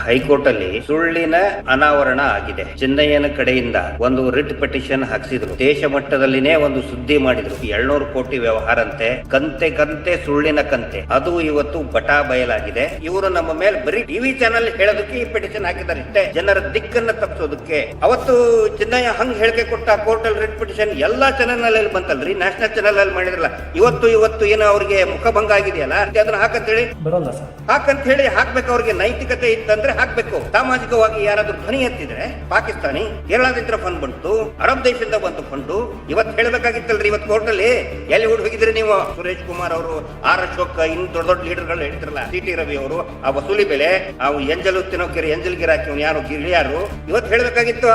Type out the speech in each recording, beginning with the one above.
High court ಅಲ್ಲಿ ಸುಳ್ಳಿನ ಅನಾವರಣ ಆಗಿದೆ. ಚೆನ್ನಯ್ಯನ ಕಡೆಯಿಂದ ಒಂದು ರಿಟ್ ಪಿಟಿಷನ್ ಹಾಕ್ಸಿದ್ರು. ದೇಶ ಮಟ್ಟದಲ್ಲಿನೇ ಒಂದು ಸುದ್ದಿ ಮಾಡಿದ್ರು. 700 ಕೋಟಿ ವ್ಯವಹಾರ ಅಂತೆ, ಕಂತೆ ಕಂತೆ ಸುಳ್ಳಿನ ಕಂತೆ. ಅದು ಇವತ್ತು ಬಟಾ ಬಯಲಾಗಿದೆ. ಇವರು ನಮ್ಮ ಮೇಲೆ ಬರೀ ಟಿವಿ ಚಾನಲ್ ಹೇಳೋದಕ್ಕೆ ಈ ಪಿಟಿಷನ್ ಹಾಕಿದ್ದಾರೆ ಇಷ್ಟೇ, ಜನರ ದಿಕ್ಕನ್ನ ತಪ್ಪಿಸೋದಕ್ಕೆ. ಅವತ್ತು ಚೆನ್ನಯ್ಯ ಹಂಗ್ ಹೇಳಿಕೆ ಕೊಟ್ಟ ಕೋರ್ಟ್ ಅಲ್ಲಿ ರಿಟ್ ಪಿಟಿಷನ್ ಎಲ್ಲಾ ಚಾನಲ್ ಅಲ್ಲಿ ಬಂತಲ್ರಿ, ನ್ಯಾಷನಲ್ ಚಾನಲ್ ಅಲ್ಲಿ ಮಾಡಿದ್ರಲ್ಲ. ಇವತ್ತು ಏನೋ ಅವ್ರಿಗೆ ಮುಖಭಂಗ ಆಗಿದೆಯಲ್ಲ, ಅದನ್ನ ಹಾಕಂತ ಹೇಳಿ ಬರೋಲ್ಲ ಸರ್, ಹಾಕಂತ ಹೇಳಿ ಹಾಕ್ಬೇಕು. ಅವ್ರಿಗೆ ನೈತಿಕತೆ ಇತ್ತಂದ್ರೆ ಹಾಕ್ಬೇಕು. ಸಾಮಾಜಿಕವಾಗಿ ಯಾರಾದ್ರೂ ಧ್ವನಿ ಎತ್ತಿದ್ರೆ, ಪಾಕಿಸ್ತಾನಿ ಕೇರಳದಿಂದ ಫಂಡ್ ಬಂತು, ಅರಬ್ ದೇಶದಿಂದ ಬಂತು ಫಂಡು. ಇವತ್ತು ಹೇಳ್ಬೇಕಾಗಿತ್ತಲ್ರಿ, ಇವತ್ತು ಕೋರ್ಟ್ ಅಲ್ಲಿ ಎಲ್ಲಿ ಹೋಗಿದ್ರಿ ನೀವು? ಸುರೇಶ್ ಕುಮಾರ್ ಅವರು, ಆರ್ ಅಶೋಕ್, ಇನ್ನು ದೊಡ್ಡ ದೊಡ್ಡ ಲೀಡರ್ಗಳು ಹೇಳ್ತಿರಲ್ಲ, ಟಿ ರವಿ ಅವರು, ಆ ವಸೂಲಿ ಬೆಲೆ, ಆ ಎಂಜಲ್ ತಿನ್ನೋಕೆರಿ ಎಂಜಲ್ ಗಿರಾಕಿ ಯಾರು ಗಿಳಿಯಾರು, ಇವತ್ತು ಹೇಳ್ಬೇಕಾಗಿತ್ತು.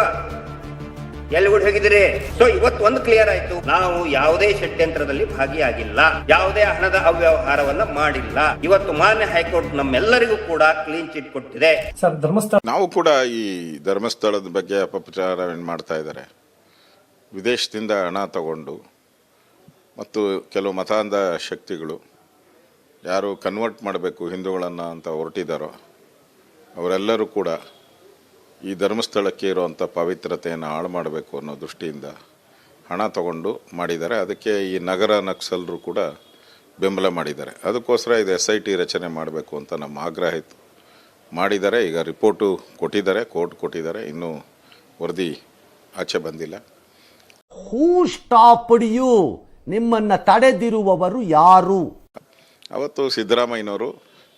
ಎಲ್ಲಿ ಹೋಗಿದ್ರಿ? ಸೊ ಇವತ್ತು ಒಂದು ಕ್ಲಿಯರ್ ಆಯ್ತು, ನಾವು ಯಾವುದೇ ಷಡ್ಯಂತ್ರದಲ್ಲಿ ಭಾಗಿಯಾಗಿಲ್ಲ, ಯಾವುದೇ ಹಣದ ಅವ್ಯವಹಾರವನ್ನ ಮಾಡಿಲ್ಲ. ಇವತ್ತು ಮಾನ್ಯ ಹೈಕೋರ್ಟ್ ನಮ್ಮೆಲ್ಲರಿಗೂ ಕೂಡ ಕ್ಲೀನ್ ಚಿಟ್ ಕೊಟ್ಟಿದೆ. ಸರ್, ಧರ್ಮಸ್ಥಳ ನಾವು ಕೂಡ ಈ ಧರ್ಮಸ್ಥಳದ ಬಗ್ಗೆ ಅಪಪ್ರಚಾರ ಮಾಡ್ತಾ ಇದ್ದಾರೆ. ವಿದೇಶದಿಂದ ಹಣ ತಗೊಂಡು ಮತ್ತು ಕೆಲವು ಮತಾಂಧ ಶಕ್ತಿಗಳು ಯಾರು ಕನ್ವರ್ಟ್ ಮಾಡಬೇಕು ಹಿಂದೂಗಳನ್ನು ಅಂತ ಹೊರಟಿದ್ದಾರೋ ಅವರೆಲ್ಲರೂ ಕೂಡ ಈ ಧರ್ಮಸ್ಥಳಕ್ಕೆ ಇರುವಂಥ ಪವಿತ್ರತೆಯನ್ನು ಹಾಳು ಮಾಡಬೇಕು ಅನ್ನೋ ದೃಷ್ಟಿಯಿಂದ ಹಣ ತಗೊಂಡು ಮಾಡಿದ್ದಾರೆ. ಅದಕ್ಕೆ ಈ ನಗರ ನಕ್ಸಲರು ಕೂಡ ಬೆಂಬಲ ಮಾಡಿದ್ದಾರೆ. ಅದಕ್ಕೋಸ್ಕರ ಇದು SIT ರಚನೆ ಮಾಡಬೇಕು ಅಂತ ನಮ್ಮ ಆಗ್ರಹ ಇತ್ತು. ಮಾಡಿದ್ದಾರೆ. ಈಗ ರಿಪೋರ್ಟು ಕೊಟ್ಟಿದ್ದಾರೆ, ಕೋರ್ಟ್ ಕೊಟ್ಟಿದ್ದಾರೆ. ಇನ್ನೂ ವರದಿ ಆಚೆ ಬಂದಿಲ್ಲ. ಹೂ ಸ್ಟಾಪ್ಡ್ ಯು? ನಿಮ್ಮನ್ನು ತಡೆದಿರುವವರು ಯಾರು? ಅವತ್ತು ಸಿದ್ದರಾಮಯ್ಯನವರು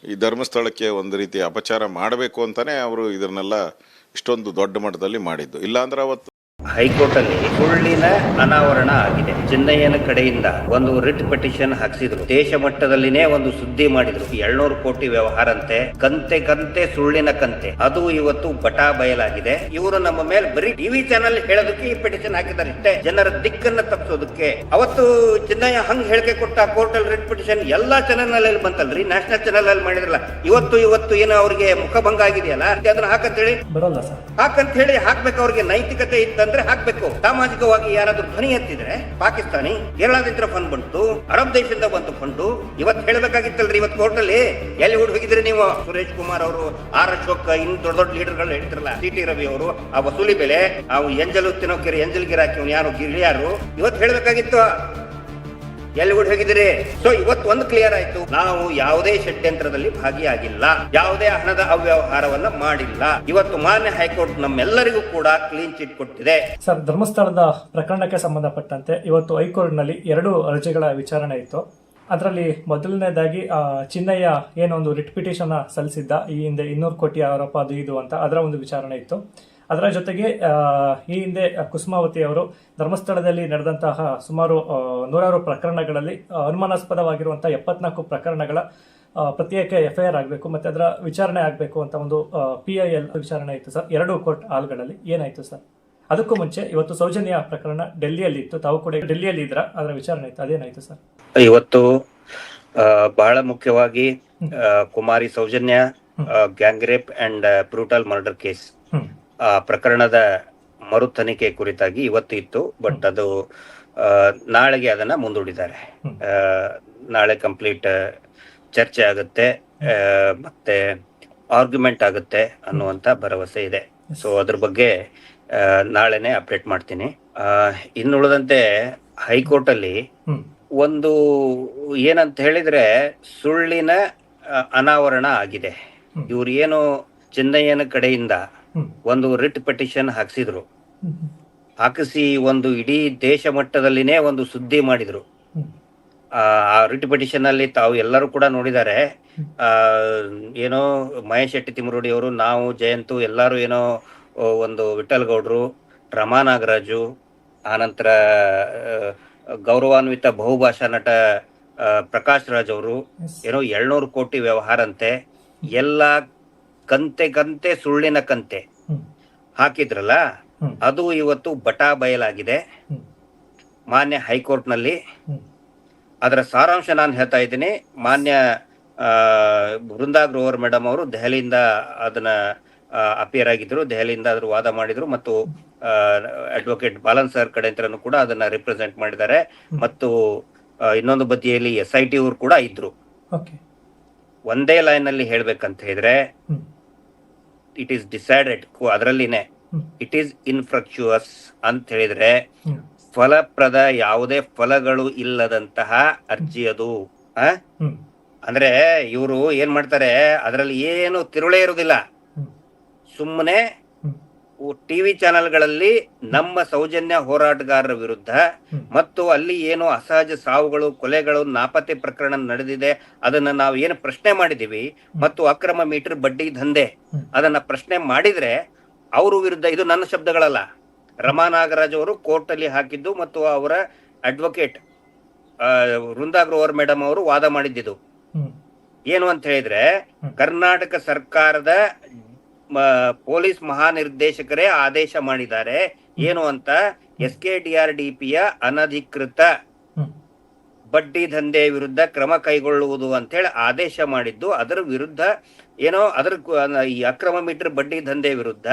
ಈ ಧರ್ಮಸ್ಥಳಕ್ಕೆ ಒಂದು ರೀತಿ ಅಪಚಾರ ಮಾಡಬೇಕು ಅಂತಲೇ ಅವರು ಇದನ್ನೆಲ್ಲ ಇಷ್ಟೊಂದು ದೊಡ್ಡ ಮಟ್ಟದಲ್ಲಿ ಮಾಡಿದ್ದು. ಇಲ್ಲಾಂದ್ರೆ ಅವತ್ತು ಹೈಕೋರ್ಟ್ ಅಲ್ಲಿ ಸುಳ್ಳಿನ ಅನಾವರಣ ಆಗಿದೆ. ಚೆನ್ನಯ್ಯನ ಕಡೆಯಿಂದ ಒಂದು ರಿಟ್ ಪಿಟಿಷನ್ ಹಾಕ್ಸಿದ್ರು. ದೇಶ ಮಟ್ಟದಲ್ಲಿನೇ ಒಂದು ಸುದ್ದಿ ಮಾಡಿದ್ರು. 700 ಕೋಟಿ ವ್ಯವಹಾರ ಅಂತೆ, ಕಂತೆ ಕಂತೆ ಸುಳ್ಳಿನ ಕಂತೆ. ಅದು ಇವತ್ತು ಬಟಾ ಬಯಲಾಗಿದೆ. ಇವರು ನಮ್ಮ ಮೇಲೆ ಬರೀ ಟಿವಿ ಚಾನಲ್ ಹೇಳೋದಕ್ಕೆ ಈ ಪಿಟಿಷನ್ ಹಾಕಿದ್ದಾರೆ ಇಷ್ಟೇ, ಜನರ ದಿಕ್ಕನ್ನ ತಪ್ಪಿಸೋದಕ್ಕೆ. ಅವತ್ತು ಚೆನ್ನಯ್ಯ ಹಂಗ್ ಹೇಳಿಕೆ ಕೊಟ್ಟ ಕೋರ್ಟ್ ಅಲ್ಲಿ ರಿಟ್ ಪಿಟಿಷನ್ ಎಲ್ಲಾ ಚಾನಲ್ ಅಲ್ಲಿ ಬಂತಲ್ರಿ, ನ್ಯಾಷನಲ್ ಚಾನಲ್ ಅಲ್ಲಿ ಮಾಡಿದ್ರಲ್ಲ. ಇವತ್ತು ಏನೋ ಅವ್ರಿಗೆ ಮುಖಭಂಗ ಆಗಿದೆಯಲ್ಲ, ಅದನ್ನ ಹಾಕಂತ ಹೇಳಿ ಬರೋಲ್ಲ ಸರ್, ಹಾಕಂತ ಹೇಳಿ ಹಾಕ್ಬೇಕು. ಅವ್ರಿಗೆ ನೈತಿಕತೆ ಇತ್ತಂದ್ರೆ ಹಾಕ್ಬೇಕು. ಸಾಮಾಜಿಕವಾಗಿ ಯಾರಾದ್ರೂ ಧ್ವನಿ ಎತ್ತಿದ್ರೆ, ಪಾಕಿಸ್ತಾನಿ ಕೇರಳದಿಂದ ಫಂಡ್ ಬಂತು, ಅರಬ್ ದೇಶದಿಂದ ಬಂತು ಫಂಡು. ಇವತ್ತು ಹೇಳ್ಬೇಕಾಗಿತ್ತಲ್ರಿ, ಇವತ್ತು ಕೋರ್ಟ್ ಅಲ್ಲಿ ಎಲ್ಲಿ ಹೋಗಿದ್ರಿ ನೀವು? ಸುರೇಶ್ ಕುಮಾರ್ ಅವರು, ಆರ್ ಅಶೋಕ್, ಇನ್ನು ದೊಡ್ಡ ದೊಡ್ಡ ಲೀಡರ್ಗಳು ಹೇಳ್ತಿರಲ್ಲ, ಟಿ ರವಿ ಅವರು, ಆ ವಸೂಲಿ ಬೆಲೆ, ಆ ಎಂಜಲ್ ತಿನ್ನೋಕೆರಿ ಎಂಜಲ್ ಗಿರಾಕಿ ಯಾರು ಗಿಳಿಯಾರು, ಇವತ್ತು ಹೇಳ್ಬೇಕಾಗಿತ್ತು. ಎಲ್ಲಿ ಹೋಗಿದ್ರಿ? ಸೊ ಇವತ್ತು ಒಂದು ಕ್ಲಿಯರ್ ಆಯ್ತು, ನಾವು ಯಾವುದೇ ಷಡ್ಯಂತ್ರದಲ್ಲಿ ಭಾಗಿಯಾಗಿಲ್ಲ, ಯಾವುದೇ ಹಣದ ಅವ್ಯವಹಾರವನ್ನ ಮಾಡಿಲ್ಲ. ಇವತ್ತು ಮಾನ್ಯ ಹೈಕೋರ್ಟ್ ನಮ್ಮೆಲ್ಲರಿಗೂ ಕೂಡ ಕ್ಲೀನ್ ಚಿಟ್ ಕೊಟ್ಟಿದೆ. ಸರ್, ಧರ್ಮಸ್ಥಳದ ಪ್ರಕರಣಕ್ಕೆ ಸಂಬಂಧಪಟ್ಟಂತೆ ಇವತ್ತು ಹೈಕೋರ್ಟ್ ನಲ್ಲಿ 2 ಅರ್ಜಿಗಳ ವಿಚಾರಣೆ ಇತ್ತು. ಅದರಲ್ಲಿ ಮೊದಲನೇದಾಗಿ ಚಿನ್ನಯ್ಯ ಏನೊಂದು ರಿಟ್ ಪಿಟಿಷನ್ ಸಲ್ಲಿಸಿದ್ದ, ಈ ಹಿಂದೆ 200 ಕೋಟಿ ಆರೋಪ ಅದು ಇದು ಅಂತ, ಅದರ ಒಂದು ವಿಚಾರಣೆ ಇತ್ತು. ಅದರ ಜೊತೆಗೆ ಈ ಹಿಂದೆ ಕುಸುಮಾವತಿ ಅವರು ಧರ್ಮಸ್ಥಳದಲ್ಲಿ ನಡೆದಂತಹ ಸುಮಾರು 100 ಪ್ರಕರಣಗಳಲ್ಲಿ ಅನುಮಾನಾಸ್ಪದವಾಗಿರುವಂತಹ 74 ಪ್ರಕರಣಗಳ ಪ್ರತ್ಯೇಕ FIR ಆಗಬೇಕು ಮತ್ತೆ ಅದರ ವಿಚಾರಣೆ ಆಗಬೇಕು ಅಂತ ಒಂದು PIL ವಿಚಾರಣೆ ಇತ್ತು ಸರ್, 2 ಕೋರ್ಟ್ ಹಾಲ್ಗಳಲ್ಲಿ. ಏನಾಯ್ತು ಸರ್? ಅದಕ್ಕೂ ಮುಂಚೆ ಇವತ್ತು ಸೌಜನ್ಯ ಪ್ರಕರಣ ಡೆಲ್ಲಿಯಲ್ಲಿ ಇತ್ತು, ತಾವು ಕೂಡ ಡೆಲ್ಲಿಯಲ್ಲಿ ಇದ್ರ, ಅದರ ವಿಚಾರಣೆ ಇತ್ತು, ಅದೇನಾಯ್ತು ಸರ್? ಇವತ್ತು ಬಹಳ ಮುಖ್ಯವಾಗಿ Kumari Soujanya gang rape and brutal murder case ಆ ಪ್ರಕರಣದ ಮರು ತನಿಖೆ ಕುರಿತಾಗಿ ಇವತ್ತು ಇತ್ತು. ಬಟ್ ಅದು ನಾಳೆಗೆ ಅದನ್ನ ಮುಂದೂಡಿದ್ದಾರೆ. ನಾಳೆ ಕಂಪ್ಲೀಟ್ ಚರ್ಚೆ ಆಗುತ್ತೆ, ಮತ್ತೆ ಆರ್ಗ್ಯುಮೆಂಟ್ ಆಗುತ್ತೆ ಅನ್ನುವಂತ ಭರವಸೆ ಇದೆ. ಸೊ ಅದ್ರ ಬಗ್ಗೆ ನಾಳೆನೆ ಅಪ್ಡೇಟ್ ಮಾಡ್ತೀನಿ. ಇನ್ನುಳಿದಂತೆ ಹೈಕೋರ್ಟ್ ಅಲ್ಲಿ ಒಂದು ಏನಂತ ಹೇಳಿದ್ರೆ ಸುಳ್ಳಿನ ಅನಾವರಣ ಆಗಿದೆ. ಇವ್ರು ಏನು ಚೆನ್ನಯ್ಯನ ಕಡೆಯಿಂದ ಒಂದು ರಿಟ್ ಪಿಟಿಷನ್ ಹಾಕ್ಸಿದ್ರು. ಹಾಕಿಸಿ ಒಂದು ಇಡೀ ದೇಶ ಮಟ್ಟದಲ್ಲಿನೇ ಒಂದು ಸುದ್ದಿ ಮಾಡಿದ್ರು. ಆ ರಿಟ್ ಪಿಟಿಷನ್ ಅಲ್ಲಿ ತಾವು ಎಲ್ಲರೂ ಕೂಡ ನೋಡಿದ್ದಾರೆ. ಏನೋ ಮಹೇಶ್ ಶೆಟ್ಟಿ ತಿಮರೋಡಿ ಅವರು, ನಾವು ಜಯಂತು ಎಲ್ಲಾರು ಏನೋ ಒಂದು ವಿಠಲ್ ಗೌಡ್ರು, ರಮಾ ನಾಗರಾಜು, ಆನಂತರ ಗೌರವಾನ್ವಿತ ಬಹುಭಾಷಾ ನಟ ಪ್ರಕಾಶ್ ರಾಜ್ ಅವರು ಏನೋ 700 ಕೋಟಿ ವ್ಯವಹಾರ ಅಂತೆ, ಎಲ್ಲ ಕಂತೆ ಕಂತೆ ಸುಳ್ಳಿನ ಕಂತೆ ಹಾಕಿದ್ರಲ್ಲ, ಅದು ಇವತ್ತು ಬಟಾ ಬಯಲಾಗಿದೆ ಮಾನ್ಯ ಹೈಕೋರ್ಟ್ ನಲ್ಲಿ. ಅದರ ಸಾರಾಂಶ ನಾನು ಹೇಳ್ತಾ ಇದ್ದೀನಿ. ಮಾನ್ಯ ಬೃಂದಾ ಗ್ರೋವರ್ ಮೇಡಮ್ ಅವರು ದೆಹಲಿಯಿಂದ ಅದನ್ನ ಅಪಿಯರ್ ಆಗಿದ್ರು, ದೆಹಲಿಯಿಂದ ಅದ್ರ ವಾದ ಮಾಡಿದ್ರು, ಮತ್ತು ಅಡ್ವೊಕೇಟ್ ಬಾಲನ್ ಸರ್ ಕಡೆ ಅಂತನೂ ಕೂಡ ಅದನ್ನ ರಿಪ್ರೆಸೆಂಟ್ ಮಾಡಿದ್ದಾರೆ. ಮತ್ತು ಇನ್ನೊಂದು ಬದಿಯಲ್ಲಿ SIT ಅವರು ಕೂಡ ಇದ್ರು. ಒಂದೇ ಲೈನ್ ಅಲ್ಲಿ ಹೇಳ್ಬೇಕಂತ ಹೇಳಿದ್ರೆ ಇಟ್ ಈಸ್ ಡಿಸೈಡೆಡ್ ಅದರಲ್ಲಿನೇ ಇಟ್ ಈಸ್ ಇನ್ಫ್ರಕ್ಚುಯಸ್ ಅಂತ ಹೇಳಿದ್ರೆ ಫಲಪ್ರದ ಯಾವುದೇ ಫಲಗಳು ಇಲ್ಲದಂತಹ ಅರ್ಜಿ ಅದು. ಅಂದ್ರೆ ಇವರು ಏನ್ ಮಾಡ್ತಾರೆ, ಅದರಲ್ಲಿ ಏನು ತಿರುಳೇ ಇರುವುದಿಲ್ಲ. ಸುಮ್ಮನೆ ಟಿವಿ ಚಾನೆಲ್ಗಳಲ್ಲಿ ನಮ್ಮ ಸೌಜನ್ಯ ಹೋರಾಟಗಾರರ ವಿರುದ್ಧ ಮತ್ತು ಅಲ್ಲಿ ಏನು ಅಸಹಜ ಸಾವುಗಳು, ಕೊಲೆಗಳು, ನಾಪತ್ತೆ ಪ್ರಕರಣ ನಡೆದಿದೆ ಅದನ್ನ ನಾವು ಏನು ಪ್ರಶ್ನೆ ಮಾಡಿದೀವಿ ಮತ್ತು ಅಕ್ರಮ ಮೀಟರ್ ಬಡ್ಡಿ ದಂಧೆ ಅದನ್ನ ಪ್ರಶ್ನೆ ಮಾಡಿದ್ರೆ ಅವ್ರ ವಿರುದ್ಧ, ಇದು ನನ್ನ ಶಬ್ದಗಳಲ್ಲ, ರಮಾ ನಾಗರಾಜ್ ಅವರು ಕೋರ್ಟ್ ಅಲ್ಲಿ ಹಾಕಿದ್ದು ಮತ್ತು ಅವರ ಅಡ್ವೊಕೇಟ್ ವೃಂದಾ ಗ್ರೋವರ್ ಮೇಡಮ್ ಅವರು ವಾದ ಮಾಡಿದ್ದು ಏನು ಅಂತ ಹೇಳಿದ್ರೆ, ಕರ್ನಾಟಕ ಸರ್ಕಾರದ ಪೊಲೀಸ್ ಮಹಾನಿರ್ದೇಶಕರೇ ಆದೇಶ ಮಾಡಿದ್ದಾರೆ ಏನು ಅಂತ, SKDRDPಯ ಅನಧಿಕೃತ ಬಡ್ಡಿ ದಂಧೆ ವಿರುದ್ಧ ಕ್ರಮ ಕೈಗೊಳ್ಳುವುದು ಅಂತ ಹೇಳಿ ಆದೇಶ ಮಾಡಿದ್ದು. ಅದರ ವಿರುದ್ಧ ಏನೋ ಈ ಅಕ್ರಮ ಮೀಟರ್ ಬಡ್ಡಿ ದಂಧೆ ವಿರುದ್ಧ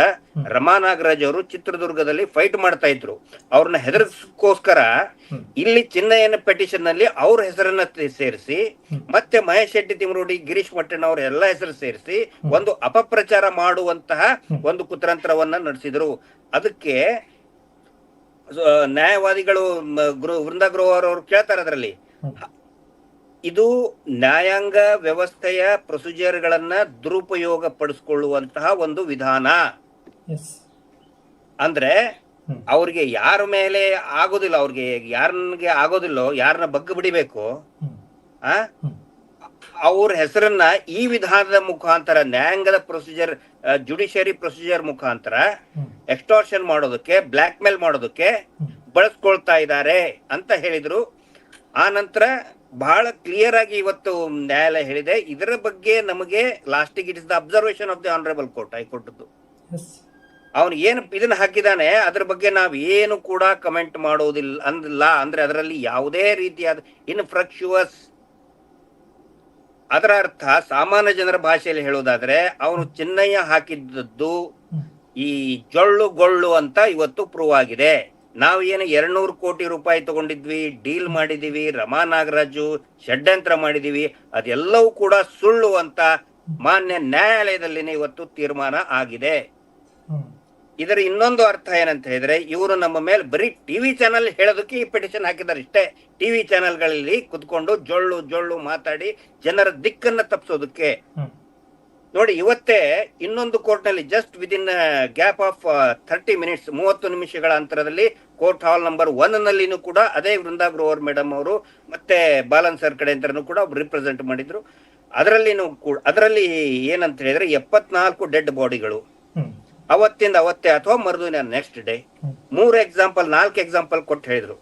ರಮಾ ನಾಗರಾಜ್ ಅವರು ಚಿತ್ರದುರ್ಗದಲ್ಲಿ ಫೈಟ್ ಮಾಡ್ತಾ ಇದ್ರು. ಅವ್ರನ್ನ ಹೆದರ್ಸ್ಕೋಸ್ಕರ ಇಲ್ಲಿ ಚಿನ್ನಯ್ಯನ ಪೆಟಿಷನ್ ನಲ್ಲಿ ಅವ್ರ ಹೆಸರನ್ನ ಸೇರಿಸಿ, ಮತ್ತೆ ಮಹೇಶ್ ಶೆಟ್ಟಿ ತಿಮರೋಡಿ, ಗಿರೀಶ್ ಮಟ್ಟಣ್ಣ ಅವ್ರ ಎಲ್ಲ ಹೆಸರು ಸೇರಿಸಿ ಒಂದು ಅಪಪ್ರಚಾರ ಮಾಡುವಂತಹ ಒಂದು ಕುತಂತ್ರವನ್ನ ನಡೆಸಿದ್ರು. ಅದಕ್ಕೆ ನ್ಯಾಯವಾದಿಗಳು ವೃಂದಾ ಗ್ರೋವರ್ ಅವರು ಕೇಳ್ತಾರೆ, ಅದರಲ್ಲಿ ಇದು ನ್ಯಾಯಾಂಗ ವ್ಯವಸ್ಥೆಯ ಪ್ರೊಸೀಜರ್ಗಳನ್ನ ದುರುಪಯೋಗ ಪಡಿಸ್ಕೊಳ್ಳುವಂತಹ ಒಂದು ವಿಧಾನ. ಅಂದ್ರೆ ಅವ್ರಿಗೆ ಯಾರ ಮೇಲೆ ಆಗೋದಿಲ್ಲ, ಅವ್ರಿಗೆ ಯಾರನ್ಗೆ ಆಗೋದಿಲ್ಲೋ, ಯಾರನ್ನ ಬಗ್ಗ ಬಿಡಿಬೇಕು, ಅವ್ರ ಹೆಸರನ್ನ ಈ ವಿಧಾನದ ಮುಖಾಂತರ, ನ್ಯಾಯಾಂಗದ ಪ್ರೊಸೀಜರ್, ಜುಡಿಷಿಯರಿ ಪ್ರೊಸೀಜರ್ ಮುಖಾಂತರ ಎಕ್ಸ್ಟಾರ್ಷನ್ ಮಾಡೋದಕ್ಕೆ, ಬ್ಲಾಕ್ ಮೇಲ್ ಮಾಡೋದಕ್ಕೆ ಬಳಸ್ಕೊಳ್ತಾ ಇದ್ದಾರೆ ಅಂತ ಹೇಳಿದ್ರು. ಆ ನಂತರ ಬಹಳ ಕ್ಲಿಯರ್ ಆಗಿ ಇವತ್ತು ನ್ಯಾಯಾಲಯ ಹೇಳಿದೆ, ಇದರ ಬಗ್ಗೆ ನಮಗೆ ಲಾಸ್ಟಿಗೆ it is the observation of the honourable court, high court. ಅವನು ಏನು ಇದನ್ನ ಹಾಕಿದಾನೆ ಅದ್ರ ಬಗ್ಗೆ ನಾವು ಏನು ಕೂಡ ಕಮೆಂಟ್ ಮಾಡೋದಿಲ್ಲ ಅಂದಿಲ್ಲ. ಅಂದ್ರೆ ಅದರಲ್ಲಿ ಯಾವುದೇ ರೀತಿಯಾದ ಇನ್ಫ್ರಕ್ಚುಯಸ್, ಅದರ ಅರ್ಥ ಸಾಮಾನ್ಯ ಜನರ ಭಾಷೆಯಲ್ಲಿ ಹೇಳೋದಾದ್ರೆ ಅವನು ಚಿನ್ನಯ್ಯ ಹಾಕಿದ್ದದ್ದು ಈ ಜೊಳ್ಳು ಗೊಳ್ಳು ಅಂತ ಇವತ್ತು ಪ್ರೂವ್ ಆಗಿದೆ. ನಾವು ಏನು 200 ಕೋಟಿ ರೂಪಾಯಿ ತಗೊಂಡಿದ್ವಿ, ಡೀಲ್ ಮಾಡಿದೀವಿ, ರಮಾ ನಾಗರಾಜು ಷಡ್ಯಂತ್ರ ಮಾಡಿದೀವಿ, ಅದೆಲ್ಲವೂ ಕೂಡ ಸುಳ್ಳು ಅಂತ ಮಾನ್ಯ ನ್ಯಾಯಾಲಯದಲ್ಲಿನೇ ಇವತ್ತು ತೀರ್ಮಾನ ಆಗಿದೆ. ಇದರ ಇನ್ನೊಂದು ಅರ್ಥ ಏನಂತ ಹೇಳಿದ್ರೆ, ಇವರು ನಮ್ಮ ಮೇಲೆ ಬರೀ ಟಿವಿ ಚಾನೆಲ್ ಹೇಳೋದಕ್ಕೆ ಈ ಪಿಟಿಷನ್ ಹಾಕಿದ್ದಾರೆ ಇಷ್ಟೇ. ಟಿವಿ ಚಾನೆಲ್ಗಳಲ್ಲಿ ಕುತ್ಕೊಂಡು ಜೊಳ್ಳು ಜೊಳ್ಳು ಮಾತಾಡಿ ಜನರ ದಿಕ್ಕನ್ನ ತಪ್ಪಿಸೋದಕ್ಕೆ. ನೋಡಿ, ಇವತ್ತೇ ಇನ್ನೊಂದು ಕೋರ್ಟ್ ನಲ್ಲಿ just within gap of 30 minutes, 30 ನಿಮಿಷಗಳ ಅಂತರದಲ್ಲಿ ಕೋರ್ಟ್ ಹಾಲ್ ನಂಬರ್ 1 ನಲ್ಲಿನೂ ಕೂಡ ಅದೇ ವೃಂದಾ ಗ್ರೋವರ್ ಮೇಡಮ್ ಅವರು ಮತ್ತೆ ಬಾಲನ್ ಸರ್ ಕಡೆ ಅಂತನೂ ಕೂಡ ರಿಪ್ರೆಸೆಂಟ್ ಮಾಡಿದ್ರು. ಅದರಲ್ಲಿ ಏನಂತ ಹೇಳಿದ್ರೆ 74 ಡೆಡ್ ಬಾಡಿಗಳು ಅವತ್ತಿಂದ ಅವತ್ತೇ ಅಥವಾ ಮರುದಿನ ನೆಕ್ಸ್ಟ್ ಡೇ 4 ಎಕ್ಸಾಂಪಲ್ ಕೊಟ್ಟು ಹೇಳಿದ್ರು.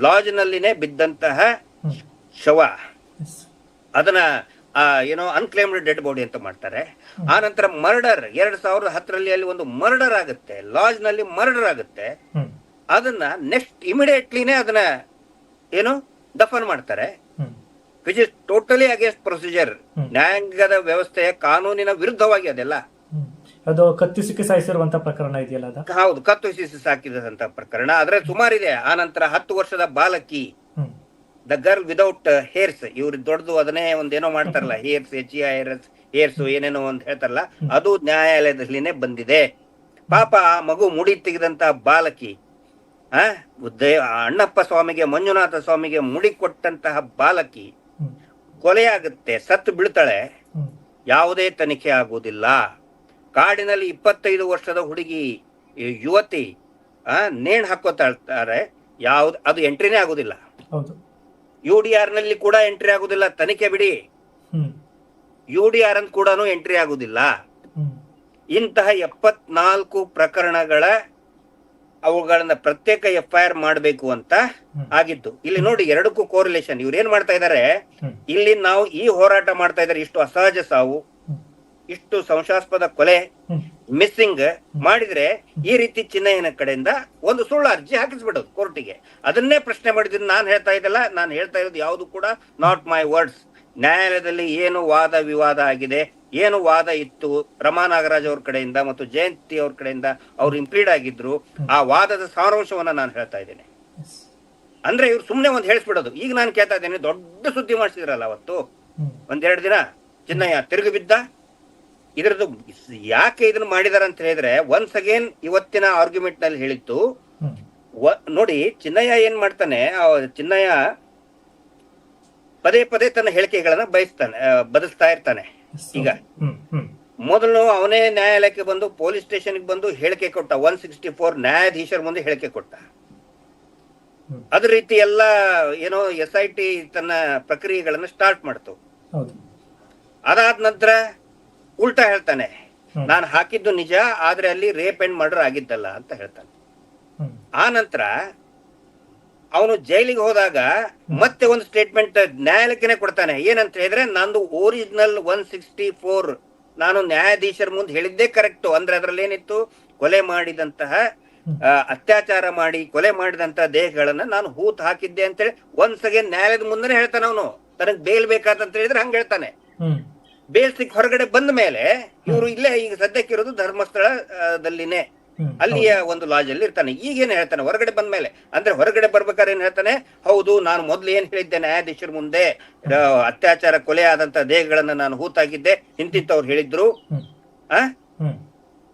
ಲಾಜ್ ನಲ್ಲಿನೇ ಬಿದ್ದಂತಹ ಶವ, ಅದನ್ನ ಏನೋ ಅನ್ಕ್ಲೇಮ್ಡ್ ಡೆಡ್ ಬಾಡಿ ಅಂತ ಮಾಡ್ತಾರೆ. ಆ ನಂತರ ಮರ್ಡರ್ 2010ರಲ್ಲಿ ಅಲ್ಲಿ ಒಂದು ಮರ್ಡರ್ ಆಗುತ್ತೆ, ಲಾಜ್ ನಲ್ಲಿ ಮರ್ಡರ್ ಆಗುತ್ತೆ. ಅದನ್ನ ನೆಕ್ಸ್ಟ್ ಇಮಿಡಿಯೇಟ್ಲಿನೇ ಅದನ್ನ ಏನು ದಫನ್ ಮಾಡ್ತಾರೆ, which is totally against procedure. ನ್ಯಾಯಾಂಗದ ವ್ಯವಸ್ಥೆಯ ಕಾನೂನಿನ ವಿರುದ್ಧವಾಗಿ ಅದೆಲ್ಲ. ಅದು ಕತ್ತಿಸಿಕ್ಕೆ ಸಾಯಿಸಿರುವಂತ ಪ್ರಕರಣ ಇದೆಯಲ್ಲ ಅದು? ಹೌದು, ಕತ್ತಿಸಿ ಸಾಕಿದಂತ ಪ್ರಕರಣ. ಆದ್ರೆ ಸುಮಾರಿದೆ. ಆ ನಂತರ 10 ವರ್ಷದ ಬಾಲಕಿ, ದ ಗರ್ಲ್ ವಿದೌಟ್ ಹೇರ್ಸ್, ಇವ್ರು ದೊಡ್ಡದು ಅದನ್ನೇ ಒಂದೇನೋ ಮಾಡ್ತಾರಲ್ಲ, ಹೇರ್ಸ್, ಹೇರ್ಸ್ ಏನೇನೋ ಅಂತ ಹೇಳ್ತಾರಲ್ಲ, ಅದು ನ್ಯಾಯಾಲಯದಲ್ಲಿನೇ ಬಂದಿದೆ. ಪಾಪ ಆ ಮಗು ಮುಡಿ ತೆಗೆದಂತ ಬಾಲಕಿ, ಅಣ್ಣಪ್ಪ ಸ್ವಾಮಿಗೆ, ಮಂಜುನಾಥ ಸ್ವಾಮಿಗೆ ಮುಡಿ ಕೊಟ್ಟಂತಹ ಬಾಲಕಿ ಕೊಲೆಯಾಗುತ್ತೆ, ಸತ್ತು ಬೀಳ್ತಾಳೆ, ಯಾವುದೇ ತನಿಖೆ ಆಗುವುದಿಲ್ಲ. ಕಾಡಿನಲ್ಲಿ 25 ವರ್ಷದ ಹುಡುಗಿ, ಯುವತಿ ನೇಣು ಹಾಕೋತಾಳ್ತಾರೆ, ಅದು ಎಂಟ್ರಿನೇ ಆಗುದಿಲ್ಲ. UDR ನಲ್ಲಿ ಕೂಡ ಎಂಟ್ರಿ ಆಗುದಿಲ್ಲ, ತನಿಖೆ ಬಿಡಿ, UDR ಅಂತ ಕೂಡ ಎಂಟ್ರಿ ಆಗುದಿಲ್ಲ. ಇಂತಹ 74 ಪ್ರಕರಣಗಳ ಅವುಗಳನ್ನ ಪ್ರತ್ಯೇಕ FIR ಮಾಡಬೇಕು ಅಂತ ಆಗಿತ್ತು. ಇಲ್ಲಿ ನೋಡಿ, ಎರಡಕ್ಕೂ ಕೋರಿಲೇಷನ್. ಇವ್ರು ಏನ್ ಮಾಡ್ತಾ ಇದಾರೆ, ಇಲ್ಲಿ ನಾವು ಈ ಹೋರಾಟ ಮಾಡ್ತಾ ಇದಾರೆ, ಇಷ್ಟು ಅಸಹಜ ಸಾವು, ಇಷ್ಟು ಸಂಶಯಾಸ್ಪದ ಕೊಲೆ, ಮಿಸ್ಸಿಂಗ್ ಮಾಡಿದ್ರೆ ಈ ರೀತಿ ಚಿನ್ನಯ್ಯನ ಕಡೆಯಿಂದ ಒಂದು ಸುಳ್ಳು ಅರ್ಜಿ ಹಾಕಿಸ್ಬಿಡೋದು ಕೋರ್ಟಿಗೆ. ಅದನ್ನೇ ಪ್ರಶ್ನೆ ಮಾಡಿದ್ದೀನಿ. ನಾನು ಹೇಳ್ತಾ ಇದ್ದಲ್ಲ, ನಾನು ಹೇಳ್ತಾ ಇರೋದು ಯಾವುದು ಕೂಡ ನಾಟ್ ಮೈ ವರ್ಡ್ಸ್. ನ್ಯಾಯಾಲಯದಲ್ಲಿ ಏನು ವಾದ ವಿವಾದ ಆಗಿದೆ, ಏನು ವಾದ ಇತ್ತು, ರಮಾ ನಾಗರಾಜ್ ಅವ್ರ ಕಡೆಯಿಂದ ಮತ್ತು ಜಯಂತಿ ಅವ್ರ ಕಡೆಯಿಂದ ಅವ್ರು ಇಂಪ್ಲೀಡ್ ಆಗಿದ್ರು, ಆ ವಾದದ ಸಾರಾಂಶವನ್ನ ನಾನು ಹೇಳ್ತಾ ಇದ್ದೇನೆ. ಅಂದ್ರೆ ಇವ್ರು ಸುಮ್ನೆ ಒಂದು ಹೇಳಿಸ್ಬಿಡೋದು. ಈಗ ನಾನು ಕೇಳ್ತಾ ಇದ್ದೇನೆ, ದೊಡ್ಡ ಸುದ್ದಿ ಮಾಡಿಸಿದ್ರಲ್ಲ ಅವತ್ತು, 1-2 ದಿನ ಚಿನ್ನಯ್ಯ ತಿರುಗಿ ಬಿದ್ದ, ಇದ್ರದ್ದು ಯಾಕೆ ಇದನ್ನ ಮಾಡಿದಾರ ಅಂತ ಹೇಳಿದ್ರೆ ಒನ್ಸ್ ಅಗೇನ್ ಇವತ್ತಿನ ಆರ್ಗ್ಯುಮೆಂಟ್ ನಲ್ಲಿ ಹೇಳಿತ್ತು. ನೋಡಿ ಚಿನ್ನಯ್ಯ ಏನ್ ಮಾಡ್ತಾನೆ, ಚಿನ್ನಯ್ಯ ಪದೇ ಪದೇ ತನ್ನ ಹೇಳಿಕೆಗಳನ್ನ ಬದಲಿಸ್ತಾ ಇರ್ತಾನೆ. ಈಗ ಮೊದಲು ಅವನೇ ನ್ಯಾಯಾಲಯಕ್ಕೆ ಬಂದು ಪೊಲೀಸ್ ಸ್ಟೇಷನ್ಗೆ ಬಂದು ಹೇಳಿಕೆ ಕೊಟ್ಟ, 164 ನ್ಯಾಯಾಧೀಶರ ಮುಂದೆ ಹೇಳಿಕೆ ಕೊಟ್ಟ. ಅದ ರೀತಿ ಎಲ್ಲ ಏನೋ SIT ತನ್ನ ಪ್ರಕ್ರಿಯೆಗಳನ್ನ ಸ್ಟಾರ್ಟ್ ಮಾಡ್ತು. ಅದಾದ ನಂತರ ಉಲ್ಟಾ ಹೇಳ್ತಾನೆ, ನಾನು ಹಾಕಿದ್ದು ನಿಜ, ಆದ್ರೆ ಅಲ್ಲಿ ರೇಪ್ ಅಂಡ್ ಮರ್ಡರ್ ಆಗಿದ್ದಲ್ಲ ಅಂತ ಹೇಳ್ತಾನೆ. ಆ ನಂತರ ಅವನು ಜೈಲಿಗೆ ಹೋದಾಗ ಮತ್ತೆ ಒಂದು ಸ್ಟೇಟ್ಮೆಂಟ್ ನ್ಯಾಯಾಲಯಕ್ಕೆ ಕೊಡ್ತಾನೆ. ಏನಂತ ಹೇಳಿದ್ರೆ, ನಂದು ಒರಿಜಿನಲ್ 164 ನಾನು ನ್ಯಾಯಾಧೀಶರ ಮುಂದೆ ಹೇಳಿದ್ದೇ ಕರೆಕ್ಟು. ಅಂದ್ರೆ ಅದ್ರಲ್ಲಿ ಏನಿತ್ತು, ಕೊಲೆ ಮಾಡಿದಂತಹ ಅತ್ಯಾಚಾರ ಮಾಡಿ ಕೊಲೆ ಮಾಡಿದಂತಹ ದೇಹಗಳನ್ನ ನಾನು ಹೂತ್ ಹಾಕಿದ್ದೆ ಅಂತೇಳಿ ಒನ್ಸ್ ಅಗೇನ್ ನ್ಯಾಯಾಲಯದ ಮುಂದೆ ಹೇಳ್ತಾನೆ. ಅವನು ತನಗ್ ಬೇಲ್ ಬೇಕಾದಂತ ಹೇಳಿದ್ರೆ ಹಂಗ ಹೇಳ್ತಾನೆ. ಬೇಲ್ ಸಿಕ್ ಹೊರಗಡೆ ಬಂದ ಮೇಲೆ ಇವರು ಇಲ್ಲೇ ಈಗ ಸದ್ಯಕ್ಕಿರೋದು ಧರ್ಮಸ್ಥಳದಲ್ಲಿನೇ, ಅಲ್ಲಿಯ ಒಂದು ಲಾಜ್ ಅಲ್ಲಿ ಇರ್ತಾನೆ. ಈಗೇನ್ ಹೇಳ್ತಾನೆ ಹೊರಗಡೆ ಬಂದ ಮೇಲೆ, ಅಂದ್ರೆ ಹೊರಗಡೆ ಬರ್ಬೇಕಾದ್ರೆ ಏನ್ ಹೇಳ್ತಾನೆ, ಹೌದು ನಾನು ಮೊದ್ಲು ಏನ್ ಹೇಳಿದ್ದೆ ನ್ಯಾಯಾಧೀಶರ ಮುಂದೆ, ಅತ್ಯಾಚಾರ ಕೊಲೆ ಆದಂತ ದೇಹಗಳನ್ನ ನಾನು ಹೂತಾಗಿದ್ದೆ, ಇಂತಿಂತವ್ರು ಹೇಳಿದ್ರು,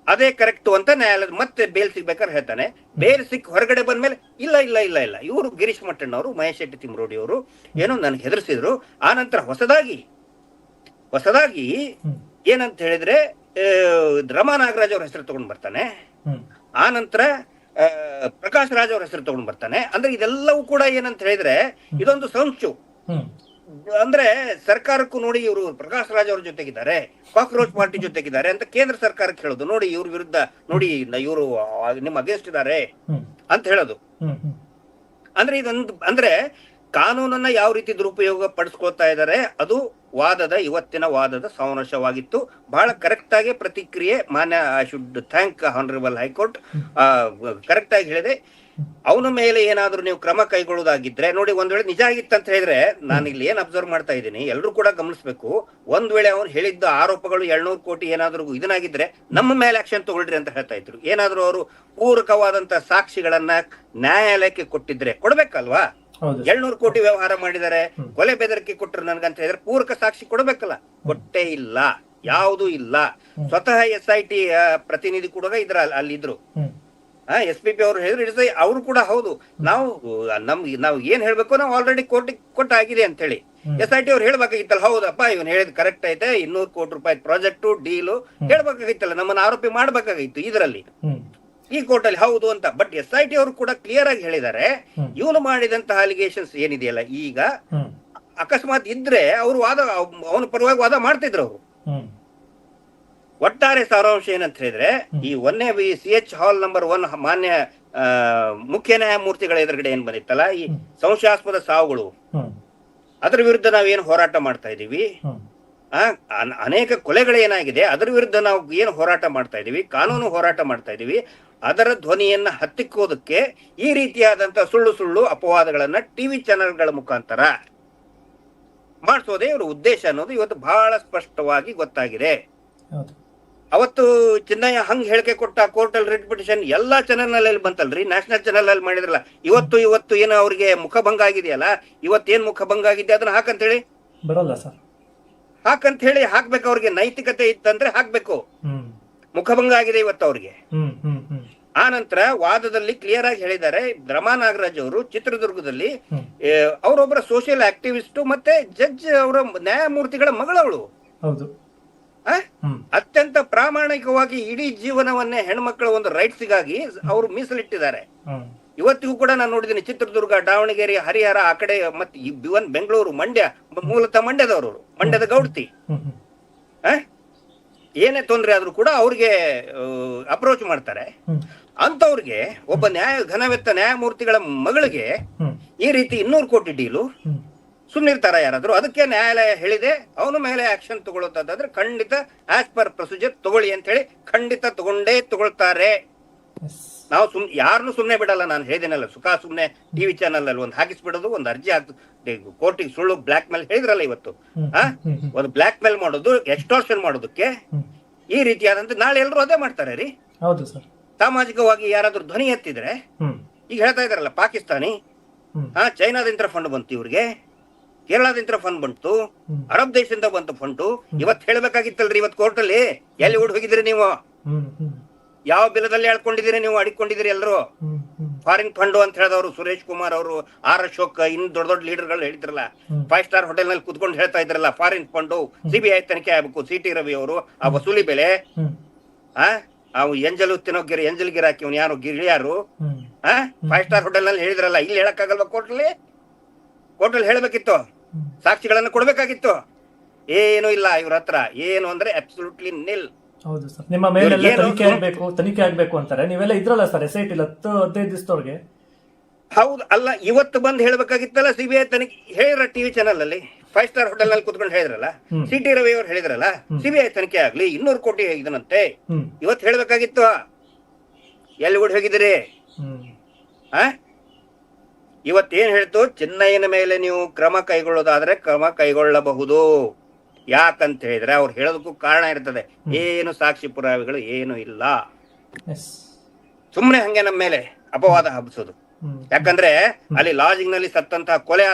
ಅದೇ ಕರೆಕ್ಟ್ ಅಂತ ನ್ಯಾಯಾಲಯ ಮತ್ತೆ ಬೇಲ್ ಸಿಗ್ಬೇಕಾದ್ರೆ ಹೇಳ್ತಾನೆ. ಬೇಲ್ ಸಿಕ್ ಹೊರಗಡೆ ಬಂದ್ಮೇಲೆ ಇಲ್ಲ ಇಲ್ಲ ಇಲ್ಲ ಇಲ್ಲ ಇವರು ಗಿರೀಶ್ ಮಟ್ಟಣ್ಣವರು, ಮಹೇಶ್ ಶೆಟ್ಟಿ ತಿಮ್ರೋಡಿ ಅವರು ಏನೋ ನನ್ಗೆ ಹೆದರ್ಸಿದ್ರು. ಆ ನಂತರ ಹೊಸದಾಗಿ ಏನಂತ ಹೇಳಿದ್ರೆ ರಮಾ ನಾಗರಾಜ್ ಅವ್ರ ಹೆಸರು ತಗೊಂಡ್ ಬರ್ತಾನೆ. ಆ ನಂತರ ಪ್ರಕಾಶ್ ರಾಜ್ ಅವ್ರ ಹೆಸರು ತಗೊಂಡ್ ಬರ್ತಾನೆ. ಅಂದ್ರೆ ಇದೆಲ್ಲವೂ ಕೂಡ ಏನಂತ ಹೇಳಿದ್ರೆ ಇದೊಂದು ಸಂಚು. ಅಂದ್ರೆ ಸರ್ಕಾರಕ್ಕೂ ನೋಡಿ ಇವರು ಪ್ರಕಾಶ್ ರಾಜ್ ಅವ್ರ ಜೊತೆಗಿದ್ದಾರೆ, ಕಾಕ್ರೋಚ್ ಪಾರ್ಟಿ ಜೊತೆಗಿದ್ದಾರೆ ಅಂತ ಕೇಂದ್ರ ಸರ್ಕಾರಕ್ಕೆ ಹೇಳೋದು. ನೋಡಿ ಇವ್ರ ವಿರುದ್ಧ, ನೋಡಿ ಇವರು ನಿಮ್ಮ ಅಗೇನ್ಸ್ಟ್ ಇದ್ದಾರೆ ಅಂತ ಹೇಳೋದು. ಅಂದ್ರೆ ಇದೊಂದು, ಅಂದ್ರೆ ಕಾನೂನನ್ನ ಯಾವ ರೀತಿ ದುರುಪಯೋಗ ಪಡಿಸ್ಕೊಳ್ತಾ ಇದ್ದಾರೆ, ಅದು ಇವತ್ತಿನ ವಾದದ ಸಾರಾಂಶವಾಗಿತ್ತು. ಬಹಳ ಕರೆಕ್ಟ್ ಆಗಿ ಪ್ರತಿಕ್ರಿಯೆ ಮಾನ್ಯ, I should thank honourable high court, correct ಆಗಿ ಹೇಳಿದೆ. ಅವನ ಮೇಲೆ ಏನಾದ್ರೂ ನೀವು ಕ್ರಮ ಕೈಗೊಳ್ಳೋದಾಗಿದ್ರೆ, ನೋಡಿ ಒಂದ್ ವೇಳೆ ನಿಜ ಆಗಿತ್ತಂತ ಹೇಳಿದ್ರೆ, ನಾನು ಇಲ್ಲಿ ಏನ್ ಅಬ್ಸರ್ವ್ ಮಾಡ್ತಾ ಇದ್ದೀನಿ, ಎಲ್ಲರೂ ಕೂಡ ಗಮನಿಸಬೇಕು. ಒಂದ್ ವೇಳೆ ಅವ್ನು ಹೇಳಿದ್ದ ಆರೋಪಗಳು 700 ಕೋಟಿ ಏನಾದ್ರೂ ಇದನ್ನಾಗಿದ್ರೆ ನಮ್ಮ ಮೇಲೆ ಆಕ್ಷನ್ ತಗೊಳ್ರಿ ಅಂತ ಹೇಳ್ತಾ ಇದ್ರು. ಏನಾದ್ರೂ ಅವರು ಪೂರಕವಾದಂತ ಸಾಕ್ಷಿಗಳನ್ನ ನ್ಯಾಯಾಲಯಕ್ಕೆ ಕೊಟ್ಟಿದ್ರೆ ಕೊಡ್ಬೇಕಲ್ವಾ? 700 ಕೋಟಿ ವ್ಯವಹಾರ ಮಾಡಿದ್ದಾರೆ, ಕೊಲೆ ಬೆದರಿಕೆ ಕೊಟ್ಟರು ನನ್ಗಂತ ಹೇಳಿದ್ರೆ ಪೂರಕ ಸಾಕ್ಷಿ ಕೊಡ್ಬೇಕಲ್ಲ, ಕೊಟ್ಟೇ ಇಲ್ಲ, ಯಾವುದೂ ಇಲ್ಲ. ಸ್ವತಃ SIT ಪ್ರತಿನಿಧಿ ಕೂಡ ಅಲ್ಲಿದ್ರು. SPP ಅವರು ಹೇಳಿದ್ರು, ಅವರು ಕೂಡ ಹೌದು, ನಾವು ಏನ್ ಹೇಳ್ಬೇಕು, ನಾವು ಆಲ್ರೆಡಿ ಕೋರ್ಟಿಗೆ ಕೊಟ್ಟಾಗಿದೆ ಅಂತ ಹೇಳಿ. SIT ಅವ್ರು ಹೇಳ್ಬೇಕಾಗಿತ್ತಲ್ಲ, ಹೌದಪ್ಪ ಇವನ್ ಹೇಳಿದ್ ಕರೆಕ್ಟ್ ಐತೆ, 200 ಕೋಟಿ ರೂಪಾಯಿ ಪ್ರಾಜೆಕ್ಟ್ ಡೀಲು ಹೇಳ್ಬೇಕಾಗಿತ್ತಲ್ಲ, ನಮ್ಮನ್ನ ಆರೋಪಿ ಮಾಡ್ಬೇಕಾಗಿತ್ತು ಇದರಲ್ಲಿ, ಈ ಕೋರ್ಟ್ ಅಲ್ಲಿ ಹೌದು ಅಂತ. ಬಟ್ SIT ಅವರು ಕೂಡ ಕ್ಲಿಯರ್ ಆಗಿ ಹೇಳಿದ್ದಾರೆ, ಇವನು ಮಾಡಿದಂತಹ ಅಲಿಗೇಷನ್ಸ್ ಏನಿದೆಯಲ್ಲ, ಈಗ ಅಕಸ್ಮಾತ್ ಇದ್ರೆ ಅವರು ಅವನ ಪರವಾಗಿ ವಾದ ಮಾಡ್ತಿದ್ರು ಅವರು. ಒಟ್ಟಾರೆ ಸಾರಾಂಶ ಏನಂತ ಹೇಳಿದ್ರೆ, ಈ CH ಹಾಲ್ ನಂಬರ್ 1 ಮಾನ್ಯ ಮುಖ್ಯ ನ್ಯಾಯಮೂರ್ತಿಗಳ ಎದುರುಗಡೆ ಏನ್ ಬಂದಿತ್ತಲ್ಲ, ಈ ಸಂಶಯಾಸ್ಪದ ಸಾವುಗಳು, ಅದ್ರ ವಿರುದ್ಧ ನಾವೇನು ಹೋರಾಟ ಮಾಡ್ತಾ ಇದೀವಿ, ಅನೇಕ ಕೊಲೆಗಳೇನಾಗಿದೆ ಅದರ ವಿರುದ್ಧ ನಾವು ಏನು ಹೋರಾಟ ಮಾಡ್ತಾ ಇದೀವಿ, ಕಾನೂನು ಹೋರಾಟ ಮಾಡ್ತಾ ಇದೀವಿ, ಅದರ ಧ್ವನಿಯನ್ನ ಹತ್ತಿಕ್ಕೋದಕ್ಕೆ ಈ ರೀತಿಯಾದಂತ ಸುಳ್ಳು ಅಪವಾದಗಳನ್ನ ಟಿವಿ ಚಾನೆಲ್ಗಳ ಮುಖಾಂತರ ಮಾಡಿಸೋದೇ ಇವರ ಉದ್ದೇಶ ಅನ್ನೋದು ಇವತ್ತು ಬಹಳ ಸ್ಪಷ್ಟವಾಗಿ ಗೊತ್ತಾಗಿದೆ. ಅವತ್ತು ಚಿನ್ನಯ್ಯ ಹಂಗ್ ಹೇಳಿಕೆ ಕೊಟ್ಟ, ಕೋರ್ಟ್ ಅಲ್ಲಿ ರಿಟ್ ಪಿಟಿಷನ್ ಎಲ್ಲಾ ಚಾನೆಲ್ ನಲ್ಲಿ ಬಂತಲ್ರಿ, ನ್ಯಾಷನಲ್ ಚಾನೆಲ್ ಅಲ್ಲಿ ಮಾಡಿದ್ರಲ್ಲ. ಇವತ್ತು ಏನೋ ಅವ್ರಿಗೆ ಮುಖಭಂಗ ಆಗಿದೆಯಲ್ಲ, ಇವತ್ತೇನ್ ಮುಖಭಂಗ ಆಗಿದೆ ಅದನ್ನ ಹಾಕಂತ ಹೇಳಿ ಬರೋಲ್ಲ ಸರ್, ಹಾಕಂತ ಹೇಳಿ ಹಾಕ್ಬೇಕು. ಅವ್ರಿಗೆ ನೈತಿಕತೆ ಇತ್ತಂದ್ರೆ ಹಾಕ್ಬೇಕು. ಮುಖಭಂಗ ಆಗಿದೆ ಇವತ್ತು ಅವ್ರಿಗೆ. ಆ ನಂತರ ವಾದದಲ್ಲಿ ಕ್ಲಿಯರ್ ಆಗಿ ಹೇಳಿದ್ದಾರೆ, ರಮಾ ನಾಗರಾಜ್ ಅವರು ಚಿತ್ರದುರ್ಗದಲ್ಲಿ ಅವರೊಬ್ಬರ ಸೋಷಿಯಲ್ ಆಕ್ಟಿವಿಸ್ಟ್ ಮತ್ತೆ ಜಡ್ಜ್ ಅವರ ನ್ಯಾಯಮೂರ್ತಿಗಳ ಮಗಳವಳು. ಅತ್ಯಂತ ಪ್ರಾಮಾಣಿಕವಾಗಿ ಇಡೀ ಜೀವನವನ್ನೇ ಹೆಣ್ಮಕ್ಳ ಒಂದು ರೈಟ್ಸ್ಗಾಗಿ ಅವರು ಮೀಸಲಿಟ್ಟಿದ್ದಾರೆ. ಇವತ್ತಿಗೂ ಕೂಡ ನಾನು ನೋಡಿದ್ದೀನಿ, ಚಿತ್ರದುರ್ಗ, ದಾವಣಗೆರೆ, ಹರಿಹರ ಆ ಕಡೆ, ಮತ್ತೆ ಇವನ್ ಬೆಂಗಳೂರು, ಮಂಡ್ಯ, ಮೂಲತಃ ಮಂಡ್ಯದವರು, ಮಂಡ್ಯದ ಗೌಡ್ತಿ, ಏನೇ ತೊಂದರೆ ಆದ್ರೂ ಕೂಡ ಅವ್ರಿಗೆ ಅಪ್ರೋಚ್ ಮಾಡ್ತಾರೆ. ಅಂತವ್ರಿಗೆ ಒಬ್ಬ ಘನವೆತ್ತ ನ್ಯಾಯಮೂರ್ತಿಗಳ ಮಗಳಿಗೆ ಈ ರೀತಿ 200 ಕೋಟಿ ಡೀಲು ಸುಮ್ಮನಿರ್ತಾರ ಯಾರಾದ್ರೂ? ಅದಕ್ಕೆ ನ್ಯಾಯಾಲಯ ಹೇಳಿದೆ, ಅವನ ಮೇಲೆ ಆಕ್ಷನ್ ತಗೊಳ್ಳೋದಾದ್ರೆ ಖಂಡಿತ ಆಸ್ ಪರ್ ಪ್ರೊಸೀಜರ್ ತಗೊಳ್ಳಿ ಅಂತ ಹೇಳಿ ಖಂಡಿತ ತಗೊಳ್ತಾರೆ. ನಾವು ಯಾರನ್ನು ಸುಮ್ನೆ ಬಿಡಲ್ಲ. ನಾನು ಹೇಳಿದೇನಲ್ಲ, ಸುಮ್ನೆ ಟಿವಿ ಚಾನಲ್ ಅಲ್ಲಿ ಒಂದು ಹಾಕಿಸ್ಬಿಡೋದು, ಒಂದು ಅರ್ಜಿ ಕೋರ್ಟಿಗೆ ಸುಳ್ಳು ಬ್ಲಾಕ್ ಮೇಲ್ ಹೇಳಿದ್ರಲ್ಲ ಇವತ್ತು, ಒಂದು ಬ್ಲಾಕ್ ಮೇಲ್ ಮಾಡೋದು, ಎಕ್ಸ್ಟಾರ್ಷನ್ ಮಾಡೋದಕ್ಕೆ ಈ ರೀತಿಯಾದಂತ ನಾಳೆ ಎಲ್ಲರೂ ಅದೇ ಮಾಡ್ತಾರೆ ರೀ. ಹೌದು ಸರ್. ಸಾಮಾಜಿಕವಾಗಿ ಯಾರಾದ್ರೂ ಧ್ವನಿ ಎತ್ತಿದ್ರೆ, ಈಗ ಹೇಳ್ತಾ ಇದಾರಲ್ಲ ಪಾಕಿಸ್ತಾನಿ, ಚೈನಾದಿಂದ ಫಂಡ್ ಬಂತು ಇವ್ರಿಗೆ, ಕೇರಳದಿಂದ ಫಂಡ್ ಬಂತು, ಅರಬ್ ದೇಶದಿಂದ ಬಂತು ಫಂಡು. ಇವತ್ತು ಹೇಳ್ಬೇಕಾಗಿತ್ತಲ್ರಿ ಇವತ್ತು ಕೋರ್ಟಲ್ಲಿ, ಎಲ್ಲಿ ಓಡ್ ಹೋಗಿದ್ರಿ ನೀವು? ಯಾವ ಬಿಲದಲ್ಲಿ ಹೇಳ್ಕೊಂಡಿದ್ದೀರಿ ನೀವು? ಅಡಿಕೊಂಡಿದ್ದೀರಿ ಎಲ್ಲರೂ ಫಾರಿನ್ ಫಂಡ್ ಅಂತ ಹೇಳಿದವರು. ಸುರೇಶ್ ಕುಮಾರ್ ಅವರು, ಆರ್ ಅಶೋಕ್, ಇನ್ನು ದೊಡ್ಡ ದೊಡ್ಡ ಲೀಡರ್ಗಳು ಹೇಳಿದ್ರಲ್ಲ, 5 ಸ್ಟಾರ್ ಹೋಟೆಲ್ ನಲ್ಲಿ ಕುತ್ಕೊಂಡು ಹೇಳ್ತಾ ಇದ್ರಲ್ಲ ಫಾರಿನ್ ಫಂಡ್ ಸಿಬಿಐ ತನಿಖೆ ಆಗ್ಬೇಕು. ಸಿ.ಟಿ. ರವಿ ಅವರು ಆ ವಸೂಲಿ ಬೆಲೆ, ಅವು ಎಂಜಲು ತಿನ್ನೋಗಿರಿ, ಎಂಜಲ್ ಗಿರಾಕಿ ಅವ್ನು ಯಾರು ಗಿಳಿಯಾರು 5 ಸ್ಟಾರ್ ಹೋಟೆಲ್ ನಲ್ಲಿ ಹೇಳಿದ್ರಲ್ಲ. ಇಲ್ಲಿ ಹೇಳಕ್ಕಾಗಲ್ವಾ ಕೋರ್ಟಲ್ಲಿ ಹೇಳ್ಬೇಕಿತ್ತು, ಸಾಕ್ಷಿಗಳನ್ನ ಕೊಡ್ಬೇಕಾಗಿತ್ತು. ಏನು ಇಲ್ಲ ಇವ್ರ ಹತ್ರ. ಏನು ಅಂದ್ರೆ ಅಬ್ಸಲ್ಯೂಟ್ಲಿ ನಿಲ್. ಹೌದು ಸರ್, ನಿಮ್ಮ ಮೇಲೆ ತನಿಖೆ ಆಗ್ಬೇಕು ಅಂತಾರೆ. ನೀವೆಲ್ಲ ಇದ್ರಲ್ಲ ಸರ್ SIT 10-15 ದಿವಸದೊಳಗೆ. ಹೌದು, ಅಲ್ಲ ಇವತ್ತು ಬಂದು ಹೇಳ್ಬೇಕಾಗಿತ್ತಲ್ಲ. ಸಿಬಿಐ ತನಿಖೆ ಹೇಳಿದ್ರ ಟಿವಿ ಚಾನಲ್ ಅಲ್ಲಿ 5 ಸ್ಟಾರ್ ಹೋಟೆಲ್ ನಲ್ಲಿ ಕುತ್ಕೊಂಡು ಹೇಳಿದ್ರಲ್ಲ, ಸಿ.ಟಿ. ರವಿ ಅವರು ಹೇಳಿದ್ರಲ್ಲ, ಸಿಬಿಐ ತನಿಖೆ ಆಗ್ಲಿ 200 ಕೋಟಿ ಇದನಂತೆ. ಇವತ್ತು ಹೇಳ್ಬೇಕಾಗಿತ್ತು. ಎಲ್ಲಿ ಓಡಿ ಹೋಗಿದ್ದೀರಿ? ಇವತ್ತೇನ್ ಹೇಳ್ತು, ಚೆನ್ನೈನ ಮೇಲೆ ನೀವು ಕ್ರಮ ಕೈಗೊಳ್ಳೋದಾದ್ರೆ ಕ್ರಮ ಕೈಗೊಳ್ಳಬಹುದು. ಯಾಕಂತ ಹೇಳಿದ್ರೆ ಅವ್ರು ಹೇಳೋದಕ್ಕೂ ಕಾರಣ ಇರ್ತದೆ. ಏನು ಸಾಕ್ಷಿ ಪುರಾವೆಗಳು ಏನು ಇಲ್ಲ. ಸುಮ್ನೆ ಹಂಗೆ ನಮ್ಮ ಮೇಲೆ ಅಪವಾದ ಹಬ್ಬಿಸೋದು. ಯಾಕಂದ್ರೆ ಅಲ್ಲಿ ಲಾಜಿಂಗ್ ನಲ್ಲಿ ಸತ್ತಂತಹ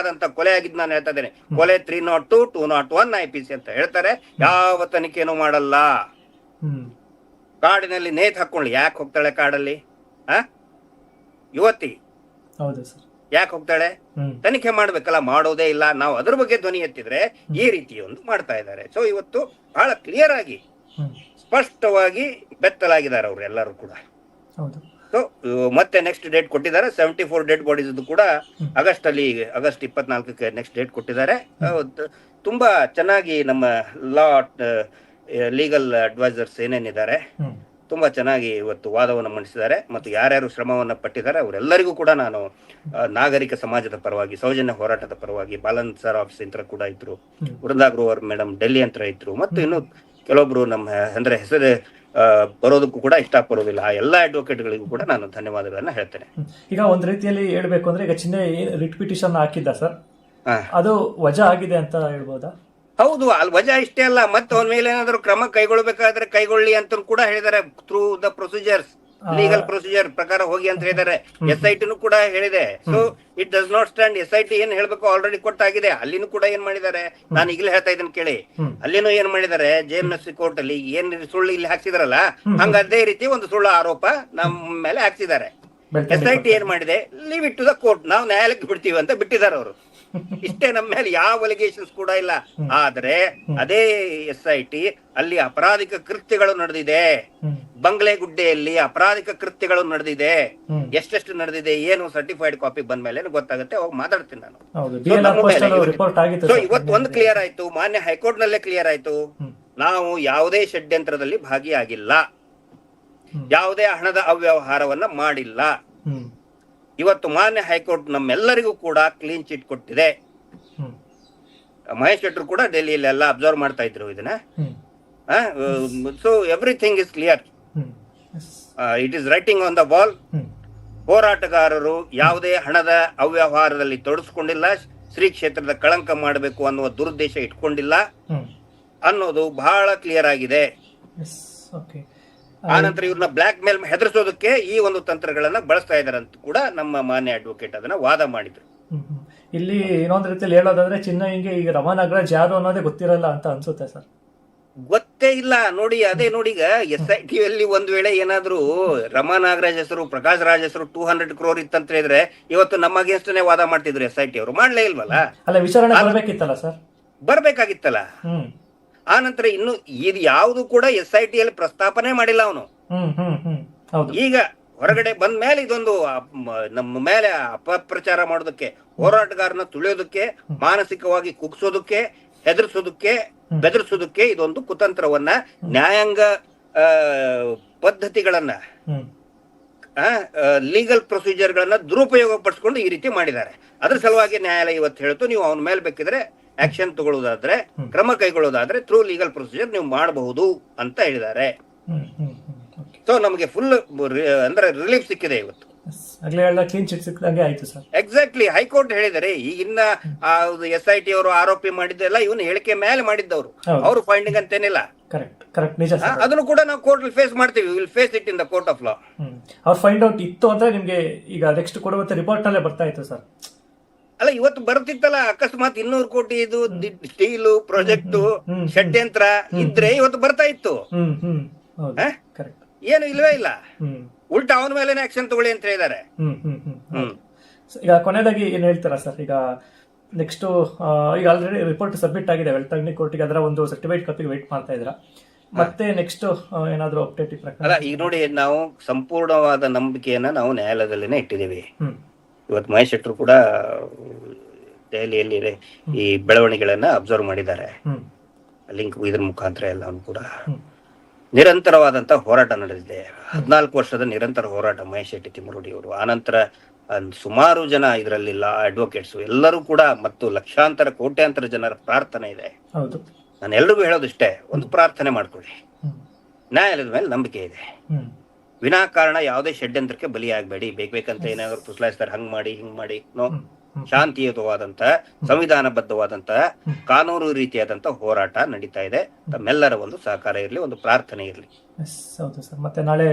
ಕೊಲೆ ಆಗಿದ್ ನಾನು ಹೇಳ್ತಾ ಇದ್ದೇನೆ. ಕೊಲೆ 302, 201 IPC ಅಂತ ಹೇಳ್ತಾರೆ. ಯಾವ ತನಿಖೆನೂ ಮಾಡಲ್ಲ. ಕಾಡಿನಲ್ಲಿ ನೇತ್ ಹಾಕೊಳ್ಳಿ. ಯಾಕೆ ಹೋಗ್ತಾಳೆ ಕಾಡಲ್ಲಿ? ಯುವತಿ ಯಾಕೆ ಹೋಗ್ತಾಳೆ? ತನಿಖೆ ಮಾಡ್ಬೇಕಲ್ಲ, ಮಾಡೋದೇ ಇಲ್ಲ. ನಾವು ಅದ್ರ ಬಗ್ಗೆ ಧ್ವನಿ ಎತ್ತಿದ್ರೆ ಈ ರೀತಿ ಒಂದು ಮಾಡ್ತಾ ಇದ್ದಾರೆ. ಸೊ ಇವತ್ತು ಬಹಳ ಕ್ಲಿಯರ್ ಆಗಿ ಸ್ಪಷ್ಟವಾಗಿ ಬೆತ್ತಲಾಗಿದ್ದಾರೆ ಅವರು ಎಲ್ಲರೂ ಕೂಡ. ಸೊ ಮತ್ತೆ ನೆಕ್ಸ್ಟ್ ಡೇಟ್ ಕೊಟ್ಟಿದ್ದಾರೆ. 74 ಡೆಡ್ ಬಾಡೀಸ್ ಕೂಡ ಆಗಸ್ಟ್ 24ಕ್ಕೆ ನೆಕ್ಸ್ಟ್ ಡೇಟ್ ಕೊಟ್ಟಿದ್ದಾರೆ. ತುಂಬಾ ಚೆನ್ನಾಗಿ ನಮ್ಮ ಲೀಗಲ್ ಅಡ್ವೈಸರ್ಸ್ ಏನೇನಿದ್ದಾರೆ ತುಂಬಾ ಚೆನ್ನಾಗಿ ಇವತ್ತು ವಾದವನ್ನು ಮಂಡಿಸಿದ್ದಾರೆ. ಮತ್ತು ಯಾರ್ಯಾರು ಶ್ರಮವನ್ನ ಪಟ್ಟಿದ್ದಾರೆ ಅವರೆಲ್ಲರಿಗೂ ಕೂಡ ನಾನು ನಾಗರಿಕ ಸಮಾಜದ ಪರವಾಗಿ, ಸೌಜನ್ಯ ಹೋರಾಟದ ಪರವಾಗಿ, ಬಾಲನ್ ಸರ್ ಆಫೀಸ್ ಅಂತ ಕೂಡ ಇದ್ರು, ವೃಂದಾ ಗ್ರೋವರ್ ಮೇಡಮ್ ಡೆಲ್ಲಿ ಅಂತ ಇದ್ರು, ಮತ್ತು ಇನ್ನು ಕೆಲವೊಬ್ರು ನಮ್ಮ ಅಂದ್ರೆ ಹೆಸರು ಬರೋದಕ್ಕೂ ಕೂಡ ಇಷ್ಟಪಡೋದಿಲ್ಲ ಆ ಎಲ್ಲಾ ಅಡ್ವೊಕೇಟ್ಗಳಿಗೂ ಕೂಡ ನಾನು ಧನ್ಯವಾದಗಳನ್ನ ಹೇಳ್ತೇನೆ. ಈಗ ಒಂದ್ ರೀತಿಯಲ್ಲಿ ಹೇಳ್ಬೇಕು ಅಂದ್ರೆ, ಈಗ ಚಿನ್ನ ರಿಟ್ ಪಿಟಿಷನ್ ಹಾಕಿದ್ದ ಸರ್, ಅದು ವಜಾ ಆಗಿದೆ ಅಂತ ಹೇಳ್ಬೋದಾ? ಹೌದು, ಅಲ್ಲಿ ವಜಾ ಇಷ್ಟೇ ಅಲ್ಲ, ಮತ್ತೆ ಅವನ ಮೇಲೆ ಏನಾದ್ರು ಕ್ರಮ ಕೈಗೊಳ್ಬೇಕಾದ್ರೆ ಕೈಗೊಳ್ಳಿ ಅಂತ ಕೂಡ ಹೇಳಿದ್ದಾರೆ. Through the procedures, legal procedure ಪ್ರಕಾರ ಹೋಗಿ ಅಂತ ಹೇಳಿದ್ದಾರೆ. SIT ಕೂಡ ಹೇಳಿದೆ. So it does not stand. SIT ಏನ್ ಹೇಳ್ಬೇಕು ಆಲ್ರೆಡಿ ಕೊಟ್ಟಾಗಿದೆ. ಅಲ್ಲಿನೂ ಕೂಡ ಏನ್ ಮಾಡಿದ್ದಾರೆ, ನಾನು ಈಗಲೇ ಹೇಳ್ತಾ ಇದ್ದೇನೆ ಕೇಳಿ. ಅಲ್ಲಿನೂ ಏನ್ ಮಾಡಿದ್ದಾರೆ, JMS ಕೋರ್ಟ್ ಅಲ್ಲಿ ಏನ್ ಸುಳ್ಳು ಇಲ್ಲಿ ಹಾಕ್ಸಿದಾರಲ್ಲ, ಹಂಗ ಅದೇ ರೀತಿ ಒಂದು ಸುಳ್ಳು ಆರೋಪ ನಮ್ಮ ಮೇಲೆ ಹಾಕ್ಸಿದ್ದಾರೆ. SIT ಏನ್ ಮಾಡಿದೆ, leave it to the court, ನಾವು ನ್ಯಾಯಾಲಯಕ್ಕೆ ಬಿಡ್ತೀವಿ ಅಂತ ಬಿಟ್ಟಿದ್ದಾರೆ ಅವರು. ಇಷ್ಟೇ, ನಮ್ಮ ಮೇಲೆ ಯಾವ ಅಲಿಗೇಷನ್ಸ್ ಕೂಡ ಇಲ್ಲ. ಆದ್ರೆ ಅದೇ SIT ಅಲ್ಲಿ ಅಪರಾಧಿಕ ಕೃತ್ಯಗಳು ನಡೆದಿದೆ. ಬಂಗ್ಲೆಗುಡ್ಡೆಯಲ್ಲಿ ಅಪರಾಧಿಕ ಕೃತ್ಯಗಳು ನಡೆದಿದೆ. ಎಷ್ಟೆಷ್ಟು ನಡೆದಿದೆ ಏನು ಸರ್ಟಿಫೈಡ್ ಕಾಪಿ ಬಂದ ಮೇಲೆ ಗೊತ್ತಾಗುತ್ತೆ. ಅವಾಗ ಮಾತಾಡ್ತೀನಿ ನಾನು. ಸೊ ಇವತ್ತು ಒಂದು ಕ್ಲಿಯರ್ ಆಯ್ತು, ಮಾನ್ಯ ಹೈಕೋರ್ಟ್ ನಲ್ಲೇ ಕ್ಲಿಯರ್ ಆಯ್ತು, ನಾವು ಯಾವುದೇ ಷಡ್ಯಂತ್ರದಲ್ಲಿ ಭಾಗಿಯಾಗಿಲ್ಲ, ಯಾವುದೇ ಹಣದ ಅವ್ಯವಹಾರವನ್ನ ಮಾಡಿಲ್ಲ. ಇವತ್ತು ಮಾನ್ಯ ಹೈಕೋರ್ಟ್ ನಮ್ಮೆಲ್ಲರಿಗೂ ಕೂಡ ಕ್ಲೀನ್ ಚಿಟ್ ಕೊಟ್ಟಿದೆ. ಮಹೇಶ್ ಶೆಟ್ಟರು ಕೂಡ ಡೆಲ್ಲಿಯಲ್ಲಿ ಎಲ್ಲ ಅಬ್ಸರ್ವ್ ಮಾಡ್ತಾ ಇದ್ರು ಇದನ್ನ. So everything is clear, it is writing on the wall. ಹೋರಾಟಗಾರರು ಯಾವುದೇ ಹಣದ ಅವ್ಯವಹಾರದಲ್ಲಿ ತೊಡಸ್ಕೊಂಡಿಲ್ಲ, ಶ್ರೀ ಕ್ಷೇತ್ರದ ಕಳಂಕ ಮಾಡಬೇಕು ಅನ್ನುವ ದುರುದ್ದೇಶ ಇಟ್ಕೊಂಡಿಲ್ಲ ಅನ್ನೋದು ಬಹಳ ಕ್ಲಿಯರ್ ಆಗಿದೆ. ಆನಂತರ ಇವ್ರನ್ನ ಬ್ಲಾಕ್ ಮೇಲ್ ಹೆದರ್ಸೋದಕ್ಕೆ ಈ ಒಂದು ತಂತ್ರಗಳನ್ನ ಬಳಸ್ತಾ ಇದಾರೆ ಅಂತ ಕೂಡ ನಮ್ಮ ಮಾನ್ಯ ಅಡ್ವೊಕೇಟ್ ಅದನ್ನ ವಾದ ಮಾಡಿದ್ರು. ಇಲ್ಲಿ ಇನ್ನೊಂದು ರೀತಿಯಲ್ಲಿ ಹೇಳೋದಾದ್ರೆ, ಚಿನ್ನಯ್ಯಂಗೆ ಈಗ ರಮಾ ನಾಗರಾಜ್ ಯಾರು ಅನ್ನೋದೇ ಗೊತ್ತಿರಲ್ಲ ಅಂತ ಅನ್ಸುತ್ತೆ ಸರ್. ಗೊತ್ತೇ ಇಲ್ಲ ನೋಡಿ. ಅದೇ ನೋಡಿ, ಈಗ SIT ಅಲ್ಲಿ ಒಂದ್ ವೇಳೆ ಏನಾದ್ರು ರಮಾ ನಾಗರಾಜ್ ಹೆಸರು, ಪ್ರಕಾಶ್ ರಾಜ್ ಹೆಸರು 200 crore ಇತ್ತಂತ ಹೇಳಿದ್ರೆ ಇವತ್ತು ನಮ್ಮ ಅಗೇನ್ಸ್ಟ್ನೇ ವಾದ ಮಾಡ್ತಿದ್ರು SIT ಅವರು. ಮಾಡ್ಲೇ ಇಲ್ವಲ್ಲ, ಅಲ್ಲ ವಿಚಾರಣೆ ಬರ್ಬೇಕಿತ್ತಲ್ಲ ಸರ್, ಬರ್ಬೇಕಾಗಿತ್ತಲ್ಲ. ಆನಂತರ ಇನ್ನು ಇದು ಯಾವುದು ಕೂಡ SIT ಅಲ್ಲಿ ಪ್ರಸ್ತಾಪನೆ ಮಾಡಿಲ್ಲ ಅವನು. ಈಗ ಹೊರಗಡೆ ಬಂದ ಮೇಲೆ ಇದೊಂದು ನಮ್ಮ ಮೇಲೆ ಅಪಪ್ರಚಾರ ಮಾಡೋದಕ್ಕೆ, ಹೋರಾಟಗಾರನ ತುಳಿಯೋದಕ್ಕೆ, ಮಾನಸಿಕವಾಗಿ ಕುಗ್ಸೋದಕ್ಕೆ, ಹೆದರ್ಸೋದಕ್ಕೆ, ಬೆದರಿಸೋದಕ್ಕೆ ಇದೊಂದು ಕುತಂತ್ರವನ್ನ, ನ್ಯಾಯಾಂಗ ಪದ್ಧತಿಗಳನ್ನ, ಲೀಗಲ್ ಪ್ರೊಸೀಜರ್ ಗಳನ್ನ ದುರುಪಯೋಗ ಪಡಿಸ್ಕೊಂಡು ಈ ರೀತಿ ಮಾಡಿದ್ದಾರೆ. ಅದ್ರ ಸಲುವಾಗಿ ನ್ಯಾಯಾಲಯ ಇವತ್ತು ಹೇಳ್ತು, ನೀವು ಅವನ ಮೇಲೆ ಬೇಕಿದ್ರೆ ಆಕ್ಷನ್ ತಗೊಳ್ಳೋದಾದ್ರೆ, ಕ್ರಮ ಕೈಗೊಳ್ಳೋದಾದ್ರೆ ಥ್ರೂ ಲೀಗಲ್ ಪ್ರೊಸೀಜರ್ ನೀವು ಮಾಡಬಹುದು ಅಂತ ಹೇಳಿದ್ದಾರೆ. ಸೊ ನಮಗೆ ಫುಲ್ ಅಂದ್ರೆ ರಿಲೀಫ್ ಸಿಕ್ಕಿದೆ ಇವತ್ತು. ಎಕ್ಸಾಕ್ಟ್ಲಿ, ಹೈಕೋರ್ಟ್ ಹೇಳಿದರೆ ಈಗಿನ SIT ಅವರು ಆರೋಪಿ ಮಾಡಿದ್ದೆಲ್ಲ ಇವನು ಹೇಳಿಕೆ ಮೇಲೆ ಮಾಡಿದ್ದವರು, ಅವರು ಫೈಂಡಿಂಗ್ ಅಂತೇನಿಲ್ಲ. ಅದನ್ನು ಕೂಡ ನಾವು ಕೋರ್ಟ್ ಫೇಸ್ ಮಾಡ್ತೀವಿ. Will face it in the court of law. ಅವ್ರು ಫೈಂಡ್ ಔಟ್ ಇತ್ತು ಅಂದ್ರೆ ನಿಮ್ಗೆ ಈಗ ನೆಕ್ಸ್ಟ್ ಕೊಡುವಂತ ರಿಪೋರ್ಟ್ ನಲ್ಲೇ ಬರ್ತಾ ಇತ್ತು ಸರ್. ಅಲ್ಲ ಇವತ್ತು ಬರ್ತಿತ್ತಲ್ಲ ಅಕಸ್ಮಾತ್ 200 ಕೋಟಿ ಇದು ಸ್ಟೀಲು ಪ್ರಾಜೆಕ್ಟ್ ಷಡ್ಯಂತ್ರ ಇದ್ರೆ ಇವತ್ತು ಬರ್ತಾ ಇತ್ತು. ಕರೆಕ್ಟ್. ಏನು ಇಲ್ವೇ ಇಲ್ಲ, ಉಲ್ಟಾ ಅವನ ಮೇಲೆ ಆಕ್ಷನ್ ತಗೊಳ್ಳಿ ಅಂತ ಹೇಳಿದ್ದಾರೆ. ಈಗ ಕೊನೆಯದಾಗಿ ಏನ್ ಹೇಳ್ತಾರಾ ಸರ್, ಈಗ ನೆಕ್ಸ್ಟ್ ಈಗ ಆಲ್ರೆಡಿ ರಿಪೋರ್ಟ್ ಸಬ್ಮಿಟ್ ಆಗಿದೆ ವೆಲ್ಟರ್ನಿ ಕೋರ್ಟಿಗೆ, ಅದರ ಒಂದು ಸರ್ಟಿಫೈಡ್ ಕಾಪಿಗೆ ವೇಟ್ ಮಾಡ್ತಾ ಇದ್ರ, ಮತ್ತೆ ನೆಕ್ಸ್ಟ್ ಏನಾದ್ರು ಅಪ್ಡೇಟ್ ಅಲ್ಲ ಈಗ ನೋಡಿ, ನಾವು ಸಂಪೂರ್ಣವಾದ ನಂಬಿಕೆಯನ್ನ ನಾವು ನ್ಯಾಯಾಲಯದಲ್ಲಿನೇ ಇಟ್ಟಿದ್ದೀವಿ. ಇವತ್ತು ಮಹೇಶ್ ಶೆಟ್ಟರು ಕೂಡ ದೆಹಲಿಯಲ್ಲಿ ಈ ಬೆಳವಣಿಗೆಗಳನ್ನ ಅಬ್ಸರ್ವ್ ಮಾಡಿದ್ದಾರೆ, ಲಿಂಕ್ ಇದ್ರ ಮುಖಾಂತರ ಎಲ್ಲವೂ ಕೂಡ. ನಿರಂತರವಾದಂತ ಹೋರಾಟ ನಡೆದಿದೆ, 14 ವರ್ಷದ ನಿರಂತರ ಹೋರಾಟ ಮಹೇಶ್ ಶೆಟ್ಟಿ ತಿಮ್ಮರುಡಿ ಅವರು. ಆನಂತರ ಸುಮಾರು ಜನ ಇದರಲ್ಲಿ ಅಡ್ವೊಕೇಟ್ಸ್ ಎಲ್ಲರೂ ಕೂಡ, ಮತ್ತು ಲಕ್ಷಾಂತರ ಕೋಟ್ಯಾಂತರ ಜನರ ಪ್ರಾರ್ಥನೆ ಇದೆ. ನಾನು ಎಲ್ರಿಗೂ ಹೇಳೋದಿಷ್ಟೇ, ಒಂದು ಪ್ರಾರ್ಥನೆ ಮಾಡ್ಕೊಳ್ಳಿ, ನ್ಯಾಯಾಲಯದ ಮೇಲೆ ನಂಬಿಕೆ ಇದೆ, ವಿನಾಕಾರಣ ಯಾವುದೇ ಷಡ್ಯಂತ್ರಕ್ಕೆ ಬಲಿಯಾಗಬೇಡಿ. ಬೇಕಂತ ಏನಾದ್ರು ಪುಸ್ಲಾಯಿಸ್ತಾರೆ, ಹಂಗ್ ಮಾಡಿ ಹಿಂಗ್ ಮಾಡಿ. ನೋ, ಶಾಂತಿಯುತವಾದಂತ ಸಂವಿಧಾನಬದ್ಧವಾದಂತ ಕಾನೂನು ರೀತಿಯಾದಂತ ಹೋರಾಟ ನಡೀತಾ ಇದೆ. ತಮ್ಮೆಲ್ಲರ ಒಂದು ಸಹಕಾರ ಇರಲಿ, ಒಂದು ಪ್ರಾರ್ಥನೆ ಇರಲಿ. ಹೌದು ಸರ್. ಮತ್ತೆ ನಾಳೆ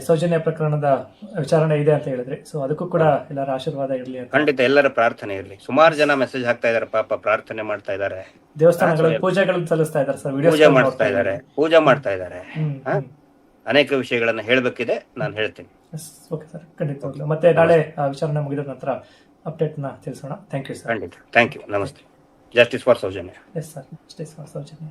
ಸೌಜನ್ಯ ಪ್ರಕರಣದ ವಿಚಾರಣೆ ಇದೆ ಅಂತ ಹೇಳಿದ್ರಿ, ಸೊ ಅದಕ್ಕೂ ಕೂಡ ಎಲ್ಲರ ಆಶೀರ್ವಾದ ಇರಲಿ. ಖಂಡಿತ ಎಲ್ಲರ ಪ್ರಾರ್ಥನೆ ಇರಲಿ. ಸುಮಾರು ಜನ ಮೆಸೇಜ್ ಹಾಕ್ತಾ ಇದಾರೆ, ಪಾಪ ಪ್ರಾರ್ಥನೆ ಮಾಡ್ತಾ ಇದಾರೆ, ದೇವಸ್ಥಾನಗಳಲ್ಲಿ ಪೂಜೆಗಳನ್ನು ಸಲ್ಲಿಸ್ತಾ ಇದ್ದಾರೆ ಸರ್, ಪೂಜೆ ಮಾಡ್ತಾ ಇದಾರೆ. ಅನೇಕ ವಿಷಯಗಳನ್ನ ಹೇಳ್ಬೇಕಿದೆ, ನಾನು ಹೇಳ್ತೀನಿ. ಓಕೆ ಸರ್, ಖಂಡಿತವಾಗ್ಲೂ. ಮತ್ತೆ ನಾಳೆ ವಿಚಾರಣೆ ಮುಗಿದ ನಂತರ ಅಪ್ಡೇಟ್ ನ ತಿಳಿಸೋಣ. Thank you sir. ಖಂಡಿತ, ಥ್ಯಾಂಕ್ ಯು, ನಮಸ್ತೆ. Justice for Soujanya. Yes sir, justice for Soujanya.